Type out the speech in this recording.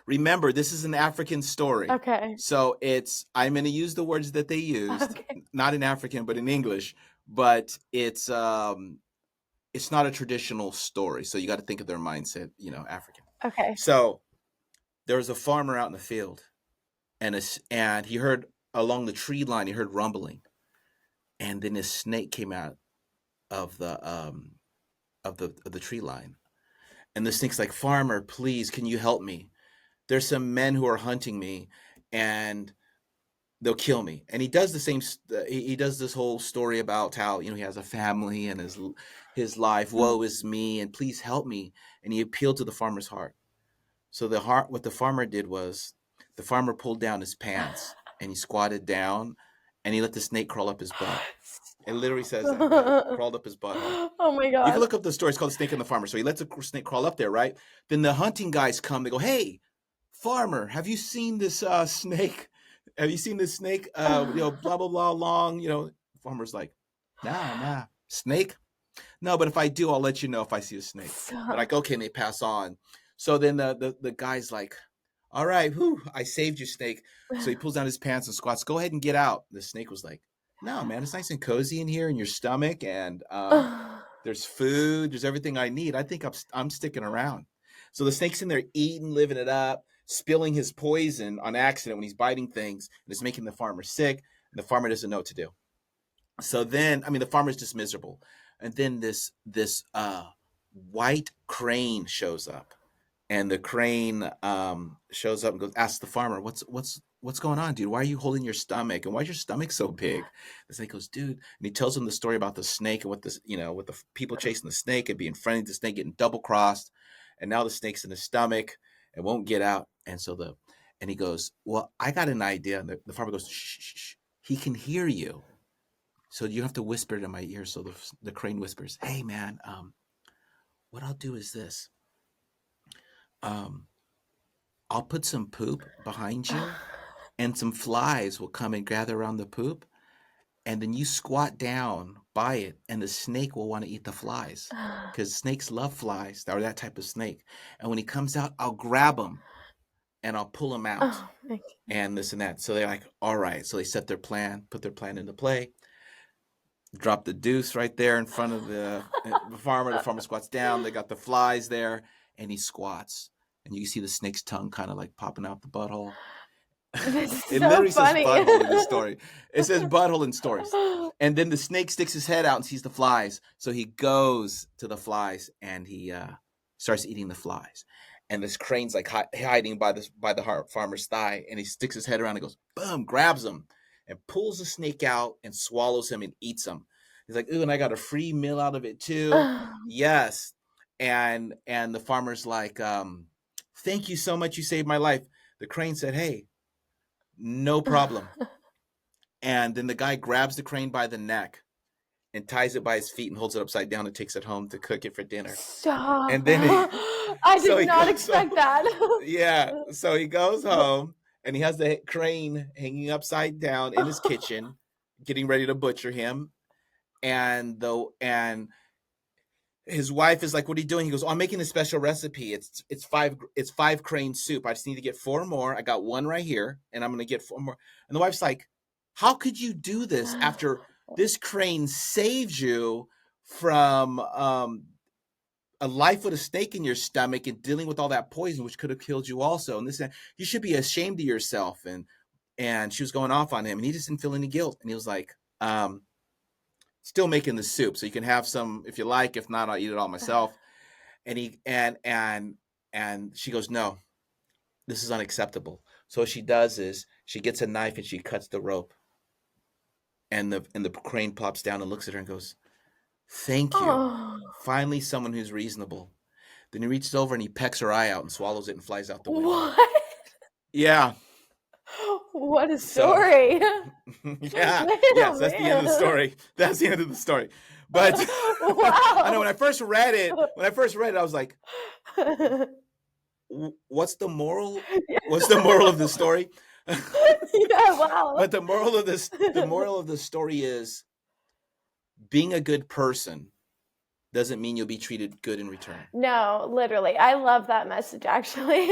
Remember, this is an African story. Okay. So I'm going to use the words that they used, Okay. not in African, but in English. But it's not a traditional story. So you got to think of their mindset, African. Okay. So there was a farmer out in the field, and he heard along the tree line, he heard rumbling, and then a snake came out of the tree line, and the snake's like, "Farmer, please, can you help me? There's some men who are hunting me, and they'll kill me." And he does the same. He does this whole story about how he has a family and his life. Woe is me, and please help me. And he appealed to the farmer's heart. So what the farmer did was, the farmer pulled down his pants and he squatted down, and he let the snake crawl up his butt. It literally says that, right? Crawled up his butthole. Oh my You can gosh. look up the story. It's called The Snake and the Farmer. So he lets the snake crawl up there, right? Then the hunting guys come. They go, "Hey, farmer, have you seen this snake? Have you seen this snake? Blah blah blah long." Farmer's like, "Nah, snake. No, but if I do, I'll let you know if I see a snake." They're like, "Okay," and they pass on. So then the guy's like, "All right, I saved you, snake." So he pulls down his pants and squats. "Go ahead and get out." The snake was like, "No, man, it's nice and cozy in here in your stomach, and there's food, there's everything I need. I think I'm sticking around." So the snake's in there eating, living it up, spilling his poison on accident when he's biting things, and it's making the farmer sick, and the farmer doesn't know what to do. So then, the farmer's just miserable. And then this white crane shows up, and the crane shows up and asks the farmer, "What's going on, dude? Why are you holding your stomach? And why is your stomach so big?" The snake goes, "Dude," and he tells him the story about the snake and with the people chasing the snake and being friendly to the snake, getting double crossed, and now the snake's in his stomach and won't get out. And he goes, "Well, I got an idea." And the farmer goes, "Shh, shh, shh. He can hear you. So you have to whisper it in my ear." So the crane whispers, "Hey, man, what I'll do is this. Um, I'll put some poop behind you, and some flies will come and gather around the poop, and then you squat down by it, and the snake will want to eat the flies, because snakes love flies, or that type of snake. And when he comes out, I'll grab him and I'll pull him out, Oh my and this and that." So they're like, "All right." So they set their plan, put their plan into play, drop the deuce right there in front of the farmer. The farmer squats down. They got the flies there, and he squats, and you can see the snake's tongue kind of like popping out the butthole. This is It so literally says funny. butthole in the story. It says butthole in stories. And then the snake sticks his head out and sees the flies. So he goes to the flies, and he starts eating the flies. And this crane's like hiding by the farmer's thigh, and he sticks his head around and goes, boom, grabs him and pulls the snake out and swallows him and eats him. He's like, "Ooh, and I got a free meal out of it too." Yes. And the farmer's like, "Thank you so much. You saved my life." The crane said, "Hey, no problem." And then the guy grabs the crane by the neck and ties it by his feet and holds it upside down and takes it home to cook it for dinner. Stop. And then I so did he not goes home. expect that. Yeah. So he goes home, and he has the crane hanging upside down in his kitchen, getting ready to butcher him. And his wife is like, "What are you doing?" He goes, "Oh, I'm making a special recipe. It's five crane soup. I just need to get 4 more. I got 1 right here, and I'm gonna get 4 more." And the wife's like, "How could you do this after this crane saved you from a life with a snake in your stomach and dealing with all that poison, which could have killed you also? And this, you should be ashamed of yourself." And she was going off on him, and he just didn't feel any guilt. And he was like, "Still making the soup, so you can have some if you like. If not, I'll eat it all myself." And he and she goes, "No, this is unacceptable." So what she does is she gets a knife and she cuts the rope, and the crane plops down and looks at her and goes, "Thank you. Oh, Finally, someone who's reasonable." Then he reaches over and he pecks her eye out and swallows it and flies out the window. what? Yeah. What a So story. yeah, Man, yes, oh that's the end of the man. story. That's the end of the story. But I know Wow. when I first read it, I was like, "What's the moral? What's the moral of the story?" Yeah, wow. But the moral of the story is, being a good person doesn't mean you'll be treated good in return. No, literally. I love that message, actually.